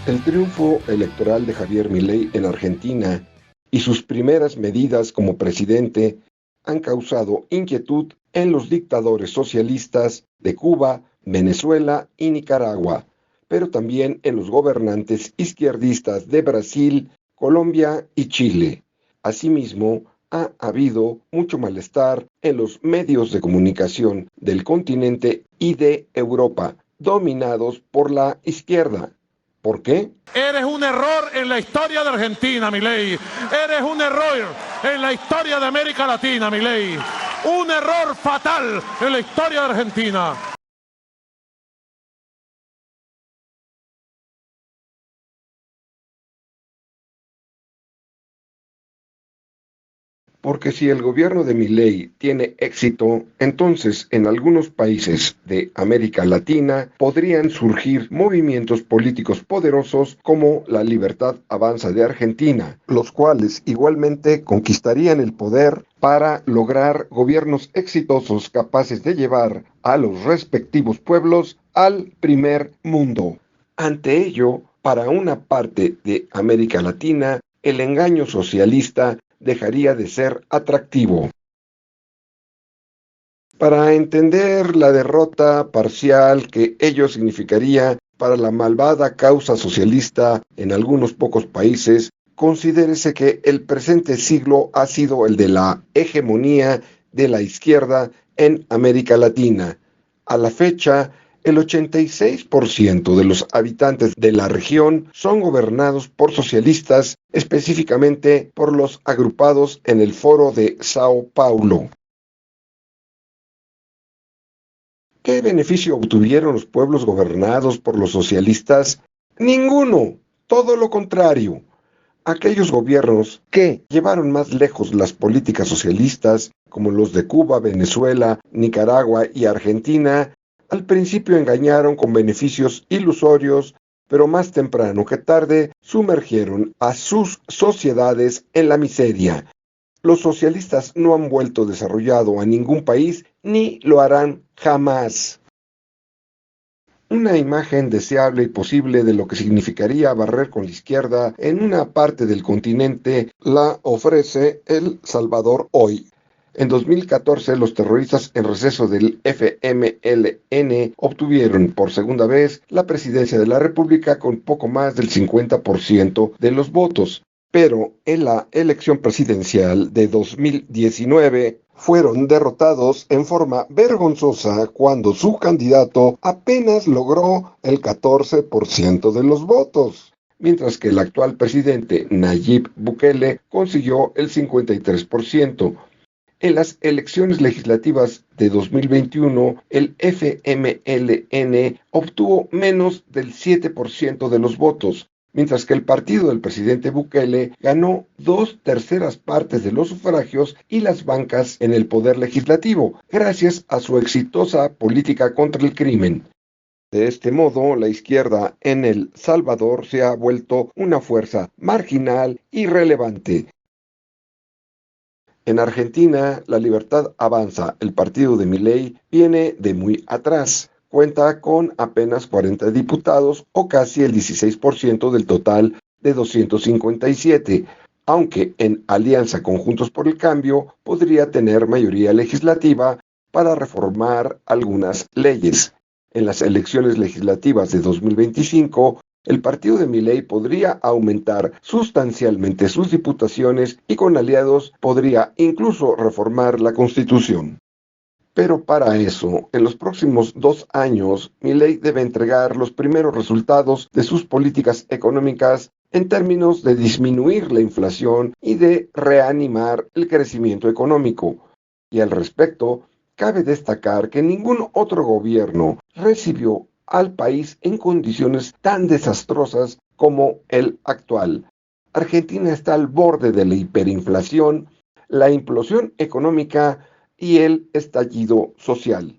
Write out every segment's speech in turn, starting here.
El triunfo electoral de Javier Milei en Argentina y sus primeras medidas como presidente han causado inquietud en los dictadores socialistas de Cuba, Venezuela y Nicaragua, pero también en los gobernantes izquierdistas de Brasil, Colombia y Chile. Asimismo, ha habido mucho malestar en los medios de comunicación del continente y de Europa, dominados por la izquierda. ¿Por qué? Eres un error en la historia de Argentina, Milei. Eres un error en la historia de América Latina, Milei. Un error fatal en la historia de Argentina. Porque si el gobierno de Milei tiene éxito, entonces en algunos países de América Latina podrían surgir movimientos políticos poderosos como la Libertad Avanza de Argentina, los cuales igualmente conquistarían el poder para lograr gobiernos exitosos capaces de llevar a los respectivos pueblos al primer mundo. Ante ello, para una parte de América Latina, el engaño socialista dejaría de ser atractivo. Para entender la derrota parcial que ello significaría para la malvada causa socialista en algunos pocos países, considérese que el presente siglo ha sido el de la hegemonía de la izquierda en América Latina. A la fecha, el 86% de los habitantes de la región son gobernados por socialistas, específicamente por los agrupados en el Foro de Sao Paulo. ¿Qué beneficio obtuvieron los pueblos gobernados por los socialistas? Ninguno, todo lo contrario. Aquellos gobiernos que llevaron más lejos las políticas socialistas, como los de Cuba, Venezuela, Nicaragua y Argentina, al principio engañaron con beneficios ilusorios, pero más temprano que tarde sumergieron a sus sociedades en la miseria. Los socialistas no han vuelto desarrollado a ningún país ni lo harán jamás. Una imagen deseable y posible de lo que significaría barrer con la izquierda en una parte del continente la ofrece El Salvador hoy. En 2014, los terroristas en receso del FMLN obtuvieron por segunda vez la presidencia de la República con poco más del 50% de los votos. Pero en la elección presidencial de 2019 fueron derrotados en forma vergonzosa cuando su candidato apenas logró el 14% de los votos, mientras que el actual presidente Nayib Bukele consiguió el 53%. En las elecciones legislativas de 2021, el FMLN obtuvo menos del 7% de los votos, mientras que el partido del presidente Bukele ganó 2/3 partes de los sufragios y las bancas en el poder legislativo, gracias a su exitosa política contra el crimen. De este modo, la izquierda en El Salvador se ha vuelto una fuerza marginal y relevante. En Argentina, la Libertad Avanza, el partido de Milei, viene de muy atrás. Cuenta con apenas 40 diputados o casi el 16% del total de 257, aunque en alianza con Juntos por el Cambio podría tener mayoría legislativa para reformar algunas leyes. En las elecciones legislativas de 2025, el partido de Milei podría aumentar sustancialmente sus diputaciones y con aliados podría incluso reformar la Constitución. Pero para eso, en los próximos 2 años, Milei debe entregar los primeros resultados de sus políticas económicas en términos de disminuir la inflación y de reanimar el crecimiento económico. Y al respecto, cabe destacar que ningún otro gobierno recibió al país en condiciones tan desastrosas como el actual. Argentina está al borde de la hiperinflación, la implosión económica y el estallido social.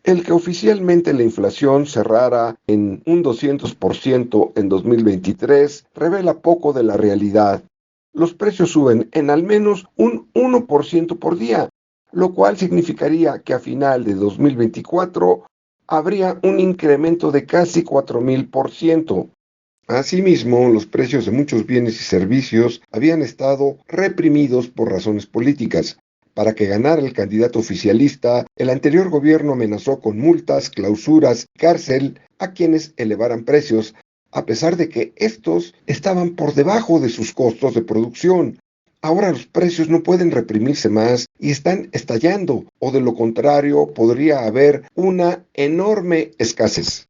El que oficialmente la inflación cerrara en un 200% en 2023 revela poco de la realidad. Los precios suben en al menos un 1% por día, lo cual significaría que a final de 2024 habría un incremento de casi 4000%. Asimismo, los precios de muchos bienes y servicios habían estado reprimidos por razones políticas. Para que ganara el candidato oficialista, el anterior gobierno amenazó con multas, clausuras, cárcel a quienes elevaran precios, a pesar de que estos estaban por debajo de sus costos de producción. Ahora los precios no pueden reprimirse más y están estallando, o de lo contrario podría haber una enorme escasez.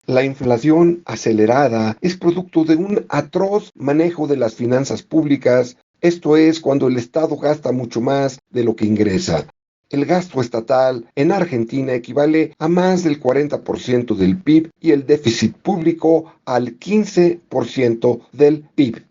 La inflación acelerada es producto de un atroz manejo de las finanzas públicas, esto es cuando el Estado gasta mucho más de lo que ingresa. El gasto estatal en Argentina equivale a más del 40% del PIB y el déficit público al 15% del PIB.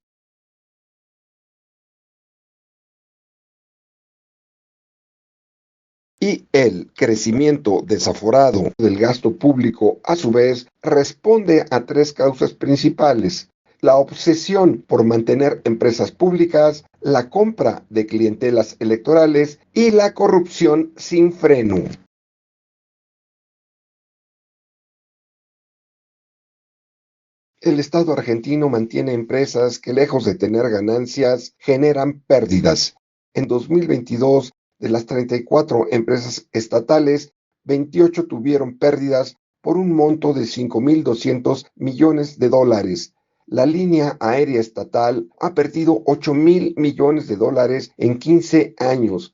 Y el crecimiento desaforado del gasto público, a su vez, responde a tres causas principales: la obsesión por mantener empresas públicas, la compra de clientelas electorales y la corrupción sin freno. El Estado argentino mantiene empresas que, lejos de tener ganancias, generan pérdidas. En 2022, de las 34 empresas estatales, 28 tuvieron pérdidas por un monto de 5.200 millones de dólares. La línea aérea estatal ha perdido 8.000 millones de dólares en 15 años.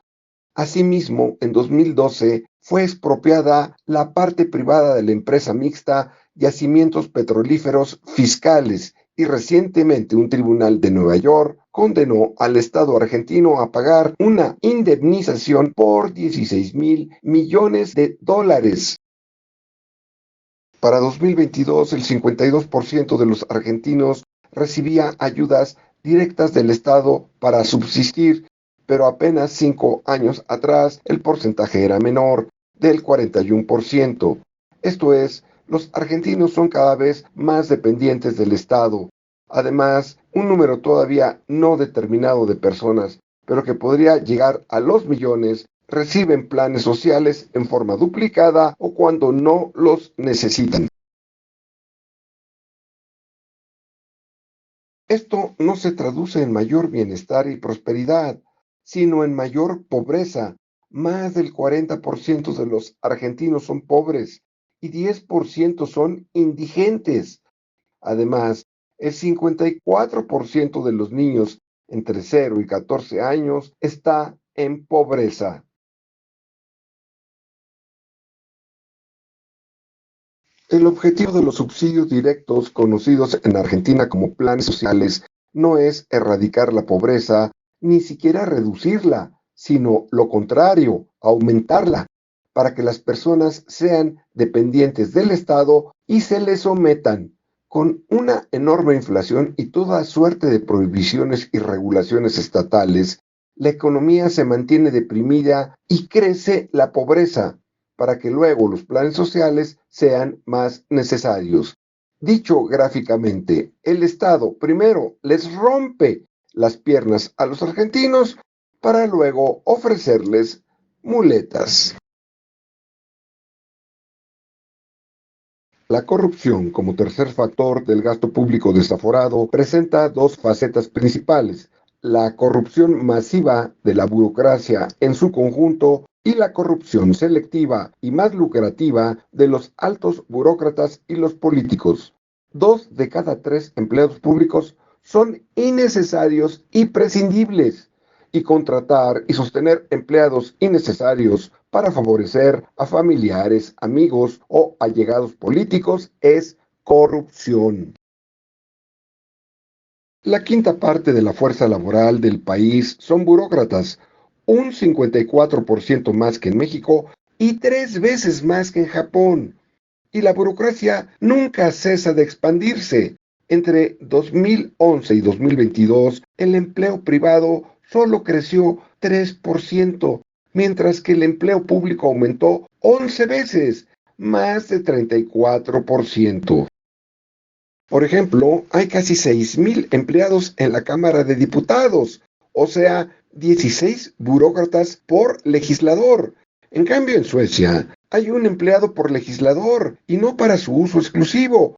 Asimismo, en 2012 fue expropiada la parte privada de la empresa mixta Yacimientos Petrolíferos Fiscales y recientemente un tribunal de Nueva York condenó al Estado argentino a pagar una indemnización por 16.000 millones de dólares. Para 2022, el 52% de los argentinos recibía ayudas directas del Estado para subsistir, pero apenas 5 años atrás el porcentaje era menor, del 41%. Esto es, los argentinos son cada vez más dependientes del Estado. Además, un número todavía no determinado de personas, pero que podría llegar a los millones, reciben planes sociales en forma duplicada o cuando no los necesitan. Esto no se traduce en mayor bienestar y prosperidad, sino en mayor pobreza. Más del 40% de los argentinos son pobres y 10% son indigentes. Además, el 54% de los niños entre 0 y 14 años está en pobreza. El objetivo de los subsidios directos, conocidos en Argentina como planes sociales, no es erradicar la pobreza, ni siquiera reducirla, sino lo contrario, aumentarla, para que las personas sean dependientes del Estado y se les sometan. Con una enorme inflación y toda suerte de prohibiciones y regulaciones estatales, la economía se mantiene deprimida y crece la pobreza, para que luego los planes sociales sean más necesarios. Dicho gráficamente, el Estado primero les rompe las piernas a los argentinos para luego ofrecerles muletas. La corrupción, como tercer factor del gasto público desaforado, presenta dos facetas principales: la corrupción masiva de la burocracia en su conjunto y la corrupción selectiva y más lucrativa de los altos burócratas y los políticos. 2 de cada 3 empleados públicos son innecesarios y prescindibles, y contratar y sostener empleados innecesarios para favorecer a familiares, amigos o allegados políticos es corrupción. La quinta parte de la fuerza laboral del país son burócratas, un 54% más que en México y 3 veces más que en Japón. Y la burocracia nunca cesa de expandirse. Entre 2011 y 2022, el empleo privado solo creció 3%, mientras que el empleo público aumentó 11 veces, más de 34%. Por ejemplo, hay casi 6.000 empleados en la Cámara de Diputados, o sea, 16 burócratas por legislador. En cambio, en Suecia hay un empleado por legislador y no para su uso exclusivo.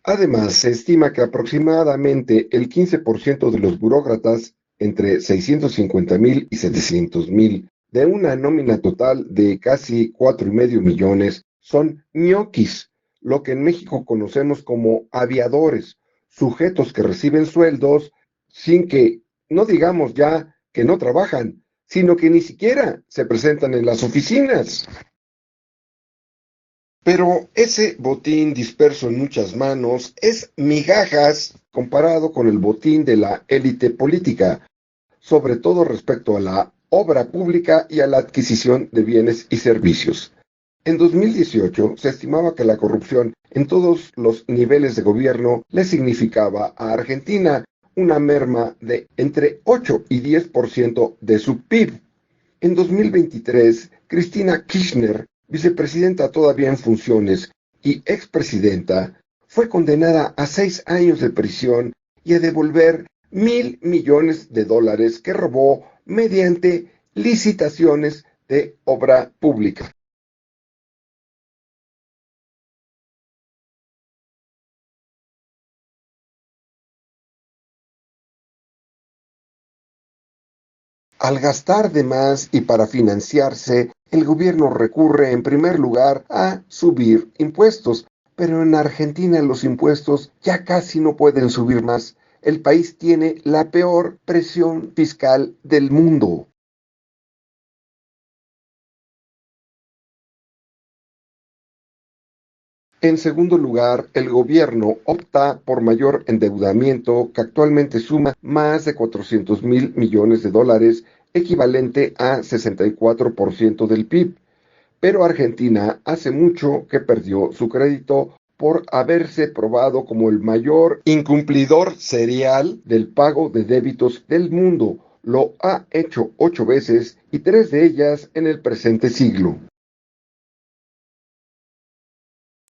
Además, se estima que aproximadamente el 15% de los burócratas, entre 650,000 y 700,000, de una nómina total de casi 4,5 millones, son ñoquis, lo que en México conocemos como aviadores, sujetos que reciben sueldos sin que, no digamos ya que no trabajan, sino que ni siquiera se presentan en las oficinas. Pero ese botín disperso en muchas manos es migajas comparado con el botín de la élite política, sobre todo respecto a la obra pública y a la adquisición de bienes y servicios. En 2018 se estimaba que la corrupción en todos los niveles de gobierno le significaba a Argentina una merma de entre 8 y 10% de su PIB. En 2023, Cristina Kirchner, vicepresidenta todavía en funciones y expresidenta, fue condenada a 6 años de prisión y a devolver $1,000 millones que robó mediante licitaciones de obra pública. Al gastar de más y para financiarse, el gobierno recurre en primer lugar a subir impuestos, pero en Argentina los impuestos ya casi no pueden subir más. El país tiene la peor presión fiscal del mundo. En segundo lugar, el gobierno opta por mayor endeudamiento que actualmente suma más de 400,000 millones de dólares, equivalente a 64% del PIB. Pero Argentina hace mucho que perdió su crédito por haberse probado como el mayor incumplidor serial del pago de débitos del mundo. Lo ha hecho 8 veces y 3 de ellas en el presente siglo.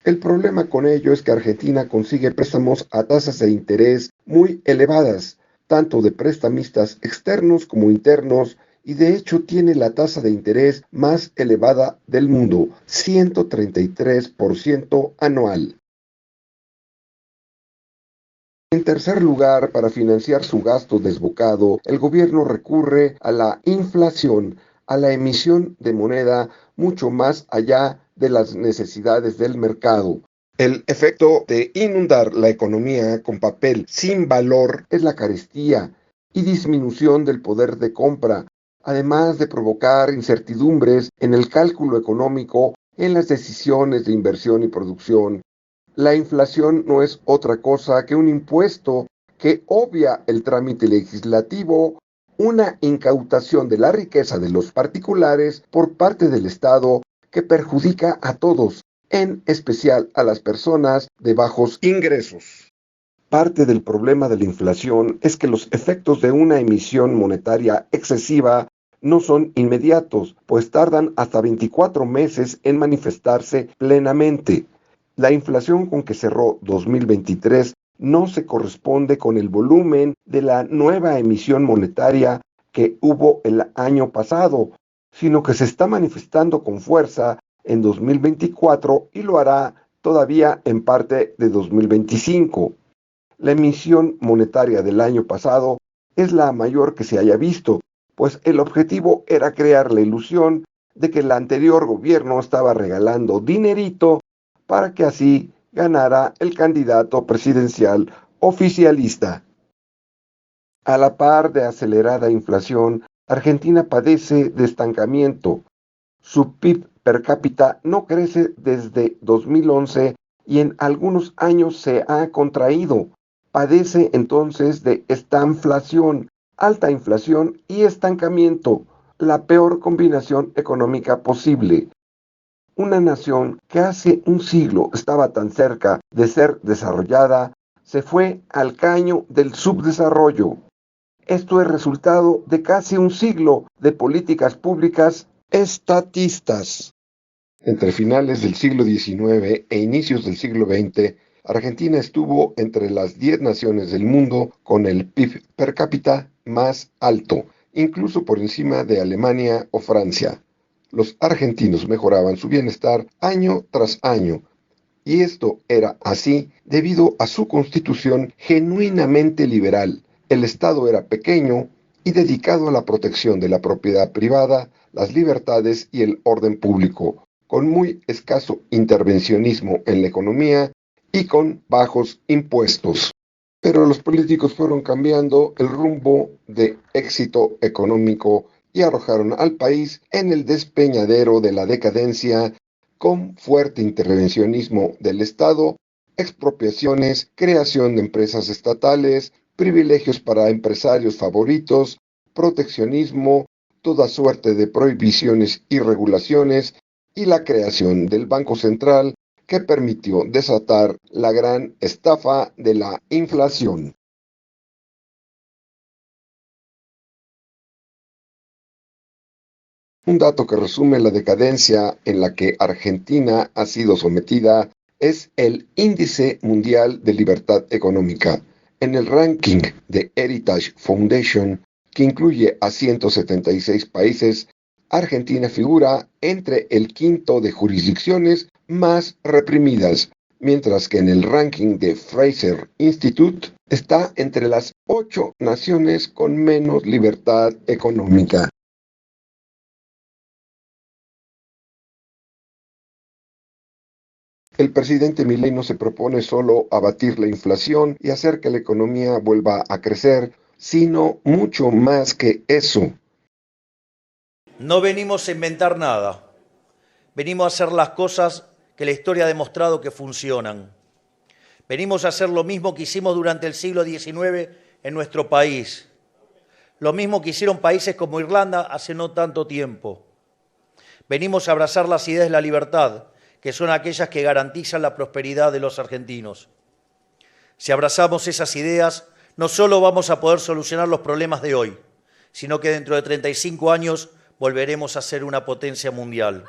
El problema con ello es que Argentina consigue préstamos a tasas de interés muy elevadas, tanto de prestamistas externos como internos, y de hecho tiene la tasa de interés más elevada del mundo, 133% anual. En tercer lugar, para financiar su gasto desbocado, el gobierno recurre a la inflación, a la emisión de moneda mucho más allá de las necesidades del mercado. El efecto de inundar la economía con papel sin valor es la carestía y disminución del poder de compra, además de provocar incertidumbres en el cálculo económico, en las decisiones de inversión y producción. La inflación no es otra cosa que un impuesto que obvia el trámite legislativo, una incautación de la riqueza de los particulares por parte del Estado que perjudica a todos, en especial a las personas de bajos ingresos. Parte del problema de la inflación es que los efectos de una emisión monetaria excesiva no son inmediatos, pues tardan hasta 24 meses en manifestarse plenamente. La inflación con que cerró 2023 no se corresponde con el volumen de la nueva emisión monetaria que hubo el año pasado, sino que se está manifestando con fuerza en 2024 y lo hará todavía en parte de 2025. La emisión monetaria del año pasado es la mayor que se haya visto, pues el objetivo era crear la ilusión de que el anterior gobierno estaba regalando dinerito para que así ganara el candidato presidencial oficialista. A la par de acelerada inflación, Argentina padece de estancamiento. Su PIB per cápita no crece desde 2011 y en algunos años se ha contraído. Padece entonces de estanflación, alta inflación y estancamiento, la peor combinación económica posible. Una nación que hace un siglo estaba tan cerca de ser desarrollada, se fue al caño del subdesarrollo. Esto es resultado de casi un siglo de políticas públicas estatistas. Entre finales del siglo XIX e inicios del siglo XX, Argentina estuvo entre las 10 naciones del mundo con el PIB per cápita más alto, incluso por encima de Alemania o Francia. Los argentinos mejoraban su bienestar año tras año, y esto era así debido a su constitución genuinamente liberal. El Estado era pequeño y dedicado a la protección de la propiedad privada, las libertades y el orden público, con muy escaso intervencionismo en la economía y con bajos impuestos. Pero los políticos fueron cambiando el rumbo de éxito económico y arrojaron al país en el despeñadero de la decadencia con fuerte intervencionismo del Estado, expropiaciones, creación de empresas estatales, privilegios para empresarios favoritos, proteccionismo, toda suerte de prohibiciones y regulaciones, y la creación del Banco Central, que permitió desatar la gran estafa de la inflación. Un dato que resume la decadencia en la que Argentina ha sido sometida es el Índice Mundial de Libertad Económica. En el ranking de Heritage Foundation, que incluye a 176 países, Argentina figura entre el quinto de jurisdicciones más reprimidas, mientras que en el ranking de Fraser Institute está entre las 8 naciones con menos libertad económica. El presidente Milei no se propone solo abatir la inflación y hacer que la economía vuelva a crecer, sino mucho más que eso. No venimos a inventar nada, venimos a hacer las cosas que la historia ha demostrado que funcionan. Venimos a hacer lo mismo que hicimos durante el siglo XIX en nuestro país, lo mismo que hicieron países como Irlanda hace no tanto tiempo. Venimos a abrazar las ideas de la libertad, que son aquellas que garantizan la prosperidad de los argentinos. Si abrazamos esas ideas, no solo vamos a poder solucionar los problemas de hoy, sino que dentro de 35 años volveremos a ser una potencia mundial.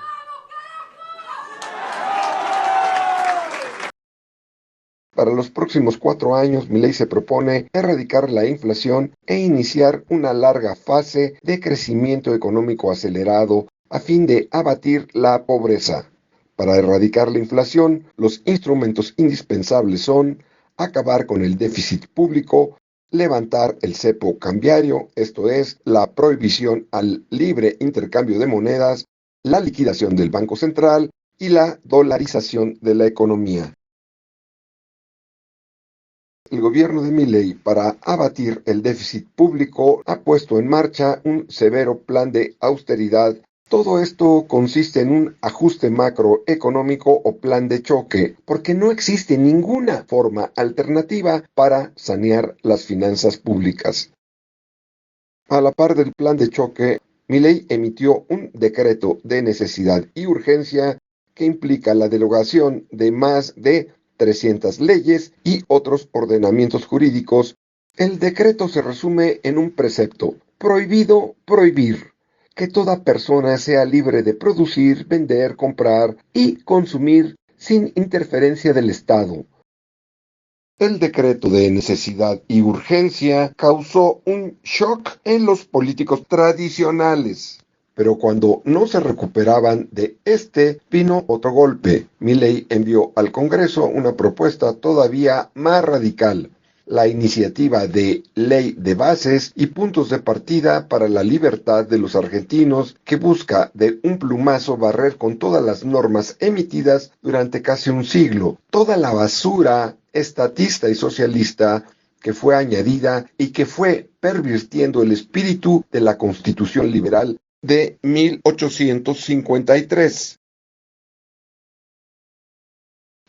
Para los próximos 4 años, Milei se propone erradicar la inflación e iniciar una larga fase de crecimiento económico acelerado a fin de abatir la pobreza. Para erradicar la inflación, los instrumentos indispensables son acabar con el déficit público, levantar el cepo cambiario, esto es, la prohibición al libre intercambio de monedas, la liquidación del Banco Central y la dolarización de la economía. El gobierno de Milei, para abatir el déficit público, ha puesto en marcha un severo plan de austeridad. Todo esto consiste en un ajuste macroeconómico o plan de choque, porque no existe ninguna forma alternativa para sanear las finanzas públicas. A la par del plan de choque, Milei emitió un decreto de necesidad y urgencia que implica la derogación de más de 300 leyes y otros ordenamientos jurídicos. El decreto se resume en un precepto: prohibido prohibir. Que toda persona sea libre de producir, vender, comprar y consumir sin interferencia del Estado. El decreto de necesidad y urgencia causó un shock en los políticos tradicionales, pero cuando no se recuperaban de este, vino otro golpe. Milei envió al Congreso una propuesta todavía más radical: la iniciativa de Ley de Bases y Puntos de Partida para la Libertad de los Argentinos, que busca de un plumazo barrer con todas las normas emitidas durante casi un siglo, toda la basura estatista y socialista que fue añadida y que fue pervirtiendo el espíritu de la Constitución liberal de 1853.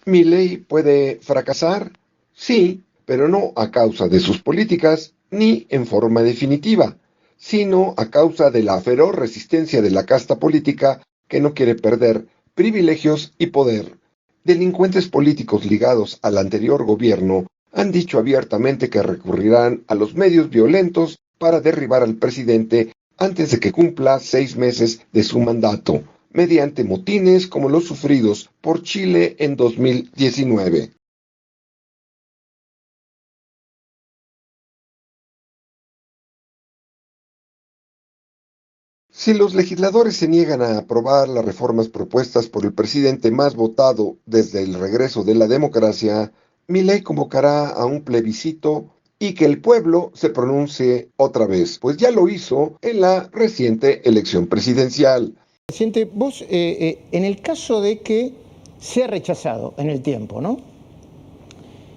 ¿Milei puede fracasar? Sí, pero no a causa de sus políticas ni en forma definitiva, sino a causa de la feroz resistencia de la casta política que no quiere perder privilegios y poder. Delincuentes políticos ligados al anterior gobierno han dicho abiertamente que recurrirán a los medios violentos para derribar al presidente antes de que cumpla 6 meses de su mandato, mediante motines como los sufridos por Chile en 2019. Si los legisladores se niegan a aprobar las reformas propuestas por el presidente más votado desde el regreso de la democracia, Milei convocará a un plebiscito y que el pueblo se pronuncie otra vez, pues ya lo hizo en la reciente elección presidencial. Presidente, vos, en el caso de que sea rechazado en el tiempo, ¿no?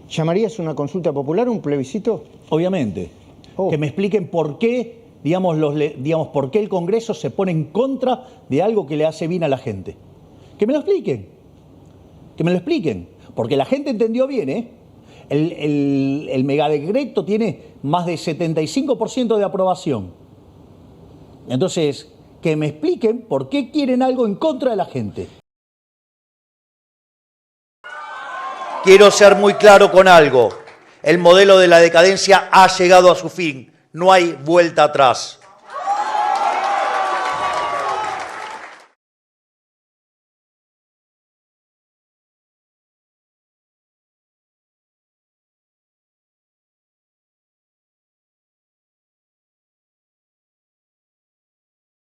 ¿Llamarías una consulta popular, un plebiscito? Obviamente. Que me expliquen por qué, por qué el Congreso se pone en contra de algo que le hace bien a la gente. Que me lo expliquen. Que me lo expliquen. Porque la gente entendió bien, ¿eh? El megadecreto tiene más de 75% de aprobación. Entonces, que me expliquen por qué quieren algo en contra de la gente. Quiero ser muy claro con algo. El modelo de la decadencia ha llegado a su fin. No hay vuelta atrás.